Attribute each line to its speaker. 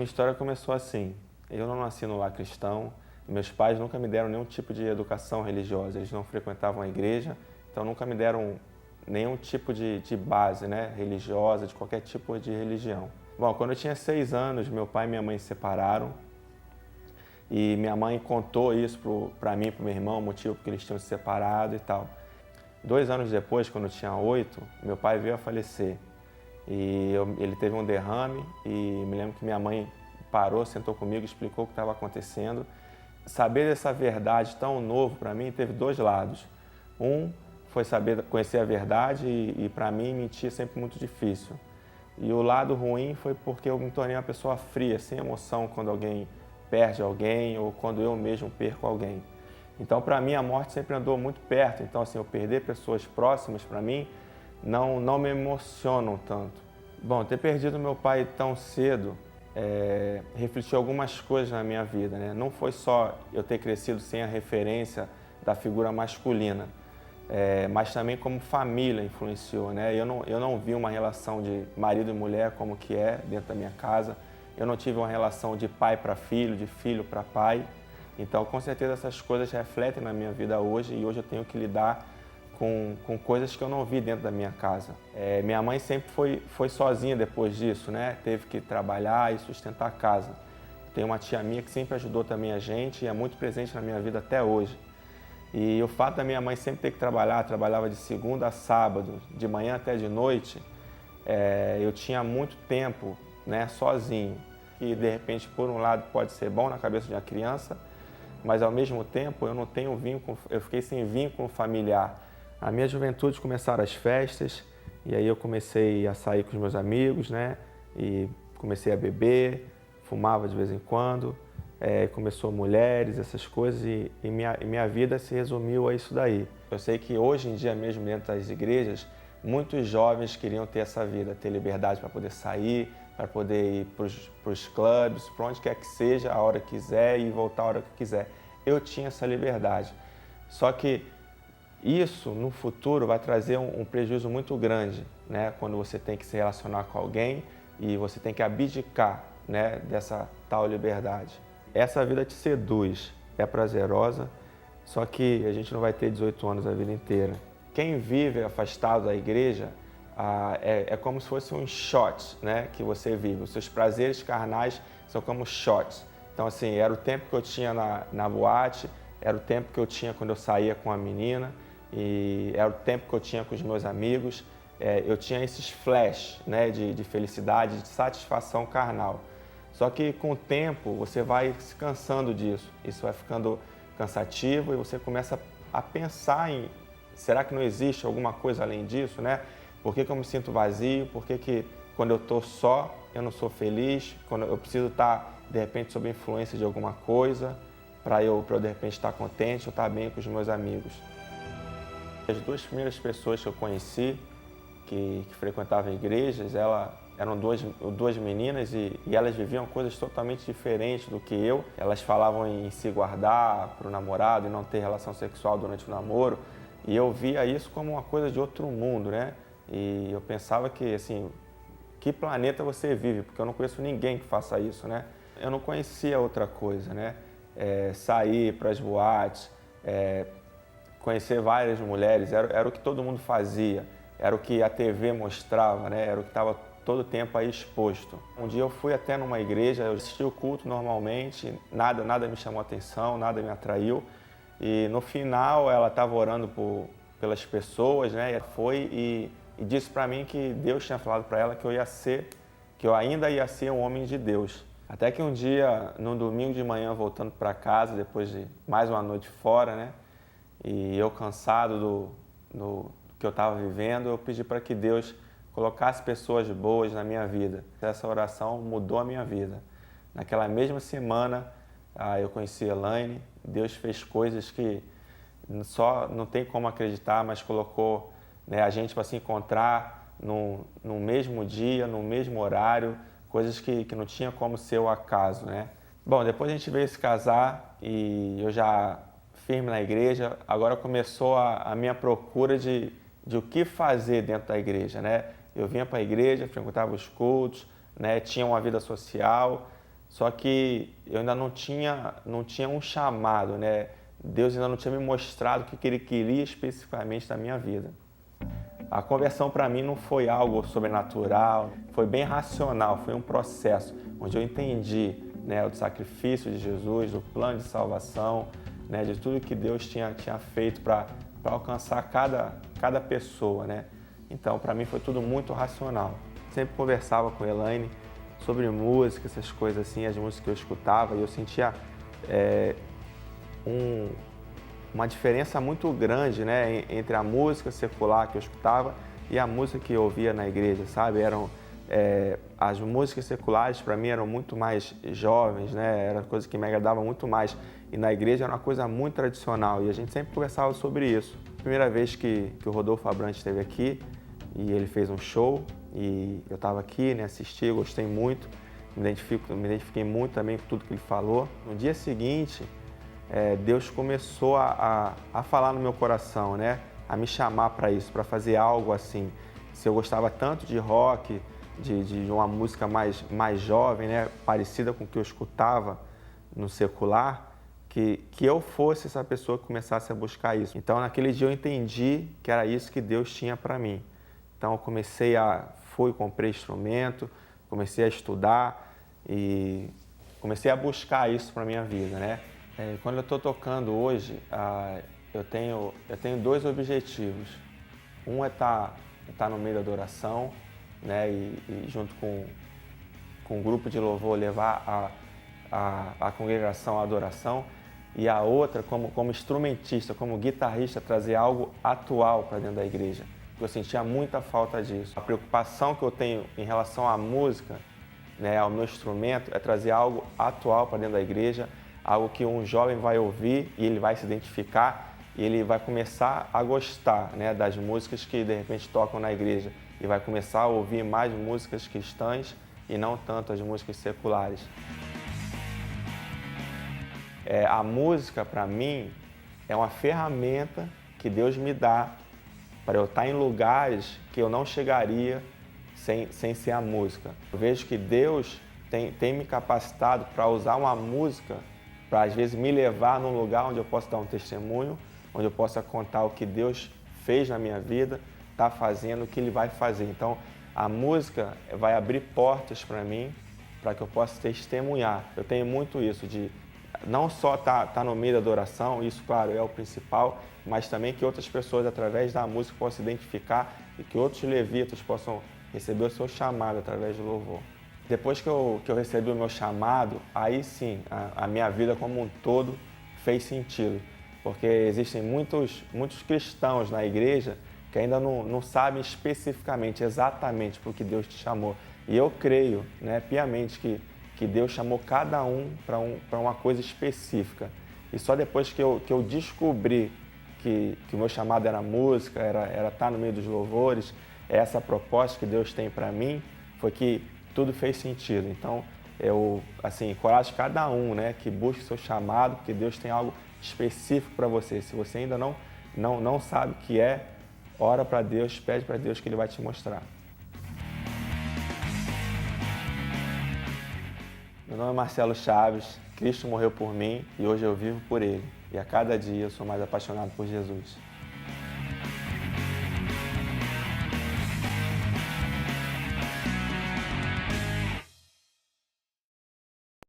Speaker 1: Minha história começou assim. Eu não nasci no lar cristão, meus pais nunca me deram nenhum tipo de educação religiosa, eles não frequentavam a igreja, então nunca me deram nenhum tipo de base, né, religiosa, de qualquer tipo de religião. Bom, quando eu tinha 6 anos, meu pai e minha mãe se separaram e minha mãe contou isso para mim e para o meu irmão, o motivo porque eles tinham se separado e tal. 2 anos depois, quando eu tinha 8, meu pai veio a falecer. Ele teve um derrame e me lembro que minha mãe parou, sentou comigo, explicou o que estava acontecendo. Saber dessa verdade tão novo para mim teve 2 lados. Um foi conhecer a verdade e para mim mentir é sempre muito difícil. E o lado ruim foi porque eu me tornei uma pessoa fria, sem emoção quando alguém perde alguém ou quando eu mesmo perco alguém. Então, para mim, a morte sempre andou muito perto. Então, assim, eu perder pessoas próximas para mim não me emocionam tanto. Bom, ter perdido meu pai tão cedo refletiu algumas coisas na minha vida, né? Não foi só eu ter crescido sem a referência da figura masculina, mas também como família influenciou, né? Eu não vi uma relação de marido e mulher como que é dentro da minha casa. Eu não tive uma relação de pai para filho, de filho para pai. Então, com certeza, essas coisas refletem na minha vida hoje e hoje eu tenho que lidar com coisas que eu não vi dentro da minha casa. Minha mãe sempre foi sozinha depois disso, né? Teve que trabalhar e sustentar a casa. Tem uma tia minha que sempre ajudou também a gente e é muito presente na minha vida até hoje. E o fato da minha mãe sempre ter que trabalhar, trabalhava de segunda a sábado, de manhã até de noite, eu tinha muito tempo, né, sozinho. E de repente, por um lado, pode ser bom na cabeça de uma criança, mas ao mesmo tempo eu fiquei sem vínculo familiar. A minha juventude começaram as festas e aí eu comecei a sair com os meus amigos, né? E comecei a beber, fumava de vez em quando, começou mulheres, essas coisas e minha vida se resumiu a isso daí. Eu sei que hoje em dia mesmo dentro das igrejas, muitos jovens queriam ter essa vida, ter liberdade para poder sair, para poder ir para os clubes, para onde quer que seja, a hora que quiser e voltar a hora que quiser. Eu tinha essa liberdade. Só que isso, no futuro, vai trazer um prejuízo muito grande, né? Quando você tem que se relacionar com alguém e você tem que abdicar, né, dessa tal liberdade. Essa vida te seduz, é prazerosa, só que a gente não vai ter 18 anos a vida inteira. Quem vive afastado da igreja, é como se fosse um shot, né, que você vive. Os seus prazeres carnais são como shots. Então, assim, era o tempo que eu tinha na boate, era o tempo que eu tinha quando eu saía com a menina, e era o tempo que eu tinha com os meus amigos. Eu tinha esses flash, né, de felicidade, de satisfação carnal. Só que com o tempo você vai se cansando disso, isso vai ficando cansativo e você começa a pensar em será que não existe alguma coisa além disso, né? Por que eu me sinto vazio? Por que quando eu estou só eu não sou feliz? Quando eu preciso estar de repente sob a influência de alguma coisa para eu de repente estar contente ou estar bem com os meus amigos. As 2 primeiras pessoas que eu conheci que frequentavam igrejas, eram duas meninas e elas viviam coisas totalmente diferentes do que eu. Elas falavam em se guardar para o namorado e não ter relação sexual durante o namoro. E eu via isso como uma coisa de outro mundo, né? E eu pensava que, assim, que planeta você vive? Porque eu não conheço ninguém que faça isso, né? Eu não conhecia outra coisa, né? Sair para as boates, conhecer várias mulheres, era o que todo mundo fazia, era o que a TV mostrava, né? Era o que estava todo o tempo aí exposto. Um dia eu fui até numa igreja, eu assisti o culto normalmente, nada me chamou a atenção, nada me atraiu. E no final ela estava orando pelas pessoas, né? E disse para mim que Deus tinha falado para ela que eu ainda ia ser um homem de Deus. Até que um dia, no domingo de manhã, voltando para casa, depois de mais uma noite fora, né? E eu cansado do que eu estava vivendo, eu pedi para que Deus colocasse pessoas boas na minha vida. Essa oração mudou a minha vida. Naquela mesma semana, eu conheci a Elaine. Deus fez coisas que só não tem como acreditar, mas colocou, né, a gente para se encontrar no mesmo dia, no mesmo horário, coisas que não tinha como ser o acaso, né? Bom, depois a gente veio se casar e eu já firme na igreja, agora começou a minha procura de o que fazer dentro da igreja, né? Eu vinha para a igreja, frequentava os cultos, né? Tinha uma vida social, Só que eu ainda não tinha um chamado, né? Deus ainda não tinha me mostrado o que Ele queria especificamente na minha vida. A conversão para mim não foi algo sobrenatural, foi bem racional, foi um processo onde eu entendi, né, o sacrifício de Jesus, do plano de salvação, né, de tudo que Deus tinha feito para alcançar cada pessoa, né? Então, para mim foi tudo muito racional. Sempre conversava com a Elaine sobre música, essas coisas assim, as músicas que eu escutava, e eu sentia uma diferença muito grande, né, entre a música secular que eu escutava e a música que eu ouvia na igreja, sabe? As músicas seculares para mim eram muito mais jovens, né? Era coisa que me agradava muito mais. E na igreja era uma coisa muito tradicional e a gente sempre conversava sobre isso. Primeira vez que o Rodolfo Abrantes esteve aqui e ele fez um show e eu estava aqui, né, assisti, gostei muito, me identifiquei muito também com tudo que ele falou. No dia seguinte, Deus começou a falar no meu coração, né? A me chamar para isso, para fazer algo assim. Se eu gostava tanto de rock, de uma música mais jovem, né? Parecida com o que eu escutava no secular, que eu fosse essa pessoa que começasse a buscar isso. Então, naquele dia eu entendi que era isso que Deus tinha para mim. Então, eu comprei instrumento, comecei a estudar e comecei a buscar isso para minha vida, né? Quando eu estou tocando hoje, eu tenho dois objetivos. Um é estar no meio da adoração, né, e junto com um grupo de louvor levar a congregação à adoração. E a outra, como instrumentista, como guitarrista, trazer algo atual para dentro da igreja. Eu sentia muita falta disso. A preocupação que eu tenho em relação à música, né, ao meu instrumento, é trazer algo atual para dentro da igreja, algo que um jovem vai ouvir e ele vai se identificar e ele vai começar a gostar, né, das músicas que de repente tocam na igreja e vai começar a ouvir mais músicas cristãs e não tanto as músicas seculares. A música, para mim, é uma ferramenta que Deus me dá para eu estar em lugares que eu não chegaria sem ser a música. Eu vejo que Deus tem me capacitado para usar uma música para, às vezes, me levar num lugar onde eu possa dar um testemunho, onde eu possa contar o que Deus fez na minha vida, está fazendo, o que Ele vai fazer. Então, a música vai abrir portas para mim, para que eu possa testemunhar. Eu tenho muito isso, de não só tá no meio da adoração, isso, claro, é o principal, mas também que outras pessoas, através da música, possam se identificar e que outros levitas possam receber o seu chamado através do louvor. Depois que eu recebi o meu chamado, aí sim, a minha vida como um todo fez sentido, porque existem muitos cristãos na igreja que ainda não sabem especificamente, exatamente para o que Deus te chamou. E eu creio, né, piamente que Deus chamou cada um para uma coisa específica. E só depois que eu descobri que o meu chamado era música, era estar no meio dos louvores, essa proposta que Deus tem para mim, foi que tudo fez sentido. Então, eu encorajo cada um, né, que busque seu chamado, porque Deus tem algo específico para você. Se você ainda não sabe o que é, ora para Deus, pede para Deus que Ele vai te mostrar. Meu nome é Marcelo Chaves, Cristo morreu por mim e hoje eu vivo por Ele. E a cada dia eu sou mais apaixonado por Jesus.